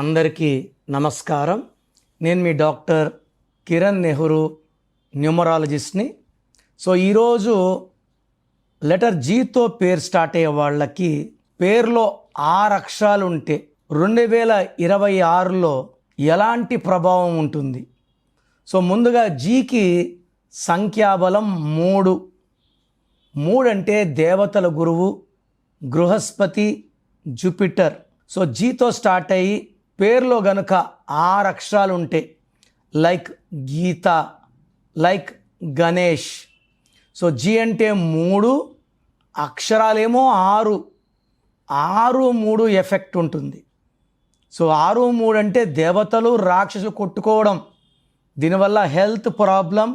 అందరికీ నమస్కారం. నేను మీ డాక్టర్ కిరణ్ నెహ్రూ, న్యూమరాలజిస్ట్ని. సో ఈరోజు లెటర్ జీతో పేరు స్టార్ట్ అయ్యే వాళ్ళకి పేరులో 6 అక్షరాలు ఉంటే 2026లో ఎలాంటి ప్రభావం ఉంటుంది? సో ముందుగా జీకి సంఖ్యాబలం 3. 3 అంటే దేవతల గురువు బృహస్పతి, జూపిటర్. సో జీతో స్టార్ట్ అయ్యి పేరులో గనుక 6 అక్షరాలు ఉంటే లైక్ గీత, లైక్ గణేష్. సో జీ అంటే 3, అక్షరాలేమో 6. 6-3 ఎఫెక్ట్ ఉంటుంది. సో 6-3 అంటే దేవతలు రాక్షసులు కొట్టుకోవడం. దీనివల్ల health problem,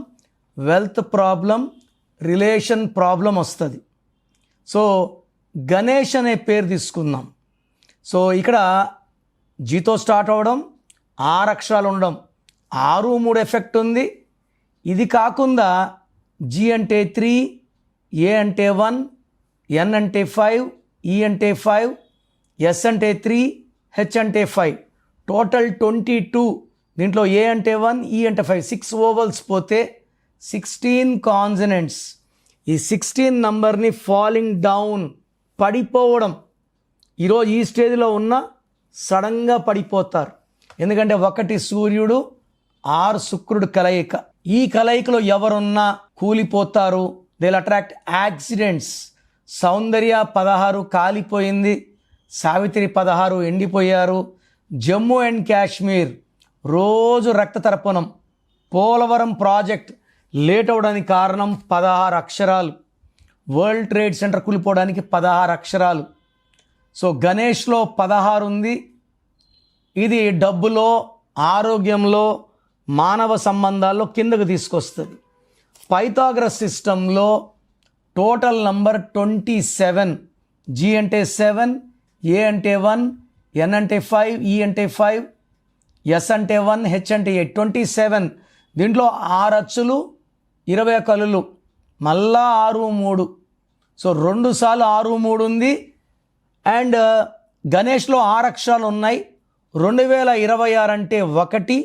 wealth problem, relation problem వస్తుంది. సో గణేష్ అనే పేరు తీసుకుందాం. సో ఇక్కడ జీతో స్టార్ట్ అవ్వడం, 6 అక్షరాలు ఉండడం, 6-3 ఎఫెక్ట్ ఉంది. ఇది కాకుండా జీ అంటే 3, ఏ అంటే 1, ఎన్ అంటే 5, ఈ అంటే 5, ఎస్ అంటే 3, హెచ్ అంటే 5, టోటల్ 22. దీంట్లో ఏ అంటే 1, ఈ అంటే 5, 6 ఓవల్స్ పోతే 16 కాన్సనెంట్స్. ఈ 16 నంబర్ని ఫాలింగ్ డౌన్, పడిపోవడం. ఈరోజు ఈ స్టేజ్లో ఉన్న సడన్గా పడిపోతారు. ఎందుకంటే 1 సూర్యుడు, 6 శుక్రుడు కలయిక. ఈ కలయికలో ఎవరున్నా కూలిపోతారు. They will attract accidents. Soundarya 16 కాలిపోయింది, సావిత్రి 16 ఎండిపోయారు. జమ్మూ అండ్ కాశ్మీర్ రోజు రక్త తర్పణం. పోలవరం ప్రాజెక్ట్ లేట్ అవడానికి కారణం 16 అక్షరాలు. వరల్డ్ ట్రేడ్ సెంటర్ కూలిపోవడానికి 16 అక్షరాలు. సో గణేష్లో 16 ఉంది. ఇది డబ్బులో, ఆరోగ్యంలో, మానవ సంబంధాల్లో కిందకు తీసుకొస్తుంది. పైథాగరస్ సిస్టంలో టోటల్ నంబర్ 27. జీ అంటే 7, ఏ అంటే 1, ఎన్ అంటే 5, ఈ అంటే 5, ఎస్ అంటే 1, హెచ్ అంటే 8, 27. దీంట్లో 6 అచ్చులు, 20 కలులు, మళ్ళా 6-3. సో 2 సార్లు 6-3 ఉంది. అండ్ గణేష్లో 6 అక్షరాలు ఉన్నాయి. 2026 అంటే 1,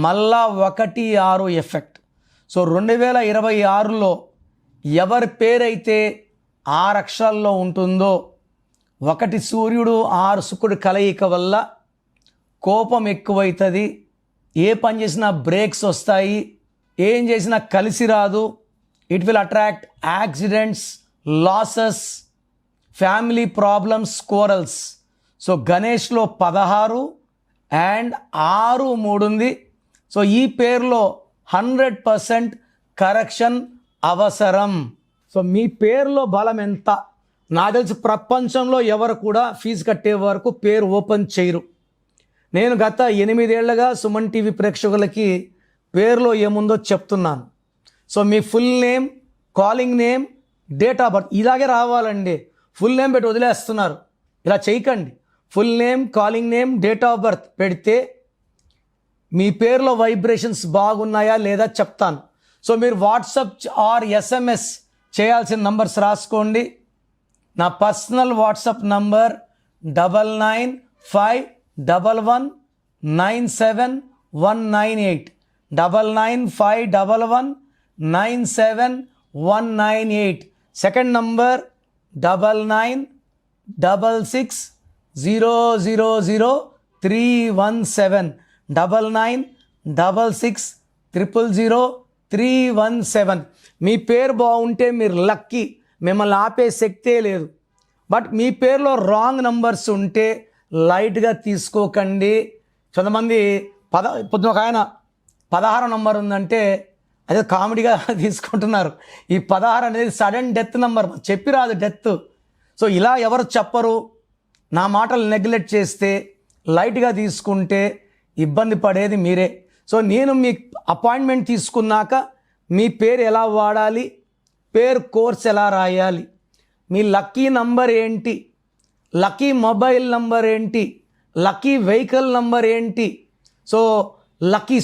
మళ్ళా 1, 6 ఎఫెక్ట్. సో 2026లో ఎవరి పేరైతే 6 అక్షరాల్లో ఉంటుందో, 1 సూర్యుడు, 6 శుక్రుడు కలయిక వల్ల కోపం ఎక్కువవుతుంది. ఏ పని చేసినా బ్రేక్స్ వస్తాయి, ఏం చేసినా కలిసి రాదు. It will attract accidents, losses, family problems, quarrels. So గణేష్లో 16 అండ్ 6-3 ఉంది. సో ఈ పేరులో 100% కరెక్షన్ అవసరం. సో మీ పేరులో బలం ఎంత? నాకు తెలిసి ప్రపంచంలో ఎవరు కూడా ఫీజు కట్టే వరకు పేరు ఓపెన్ చేయరు. నేను గత 8 ఏళ్లుగా సుమన్ టీవీ ప్రేక్షకులకి పేరులో ఏముందో చెప్తున్నాను. So me full name, calling name, date of birth ఇలాగే రావాలండి. ఫుల్ నేమ్ పెట్టి వదిలేస్తున్నారు. ఇలా చేయకండి. Full name, calling name, date of birth పెడితే మీ పేరులో వైబ్రేషన్స్ బాగున్నాయా లేదా చెప్తాను. సో మీరు వాట్సాప్ ఆర్ ఎస్ఎంఎస్ చేయాల్సిన నంబర్స్ రాసుకోండి. నా personal WhatsApp number 9951197198, 9951197198. Second number 9966000317, 9966000317. మీ పేరు బాగుంటే మీరు లక్కీ, మిమ్మల్ని ఆపే శక్తే లేదు. బట్ మీ పేరులో రాంగ్ నంబర్స్ ఉంటే లైట్గా తీసుకోకండి. కొంతమంది పొద్దున ఒక ఆయన 16 నంబర్ ఉందంటే అదే కామెడీగా తీసుకుంటున్నారు. ఈ 16 అనేది సడన్ డెత్ నంబర్, చెప్పి రాదు డెత్. సో ఇలా ఎవరు చెప్పరు. నా మాటలు నెగ్లెక్ట్ చేస్తే, లైట్గా తీసుకుంటే ఇబ్బంది పడేది మీరే. సో నేను మీ అపాయింట్మెంట్ తీసుకున్నాక మీ పేరు ఎలా వాడాలి, పేరు కోర్స్ ఎలా రాయాలి, మీ లక్కీ నంబర్ ఏంటి, లక్కీ మొబైల్ నంబర్ ఏంటి, లక్కీ వెహికల్ నంబర్ ఏంటి. So lucky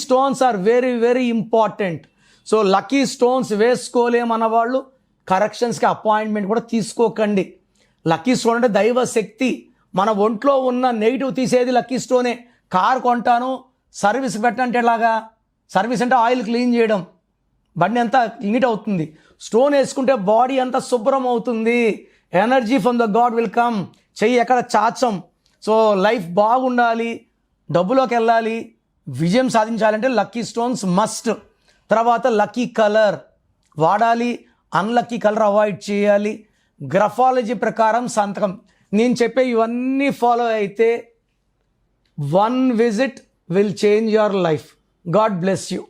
stones are very very important. So lucky stones వేసుకోలేమన్న వాళ్ళు కరెక్షన్స్కి అపాయింట్మెంట్ కూడా తీసుకోకండి. లక్కీ స్టోన్ అంటే దైవ శక్తి, మన ఒంట్లో ఉన్న నెగిటివ్ తీసేది లక్కీ స్టోనే. కారు కొంటాను, సర్వీస్ పెట్టంటే ఎలాగా? సర్వీస్ అంటే ఆయిల్ క్లీన్ చేయడం, బండి అంతా నీట్ అవుతుంది. స్టోన్ వేసుకుంటే బాడీ అంతా శుభ్రం అవుతుంది. Energy from the God will come. చెయ్యి ఎక్కడ చాచం. సో లైఫ్ బాగుండాలి, డబ్బులోకి వెళ్ళాలి, విజయం సాధించాలంటే లక్కీ స్టోన్స్ మస్ట్. తర్వాత లక్కీ కలర్ వాడాలి, అన్లక్కీ కలర్ అవాయిడ్ చేయాలి. గ్రఫాలజీ ప్రకారం సంతకం. నేను చెప్పే ఇవన్నీ ఫాలో అయితే 1 visit will change your life. God bless you.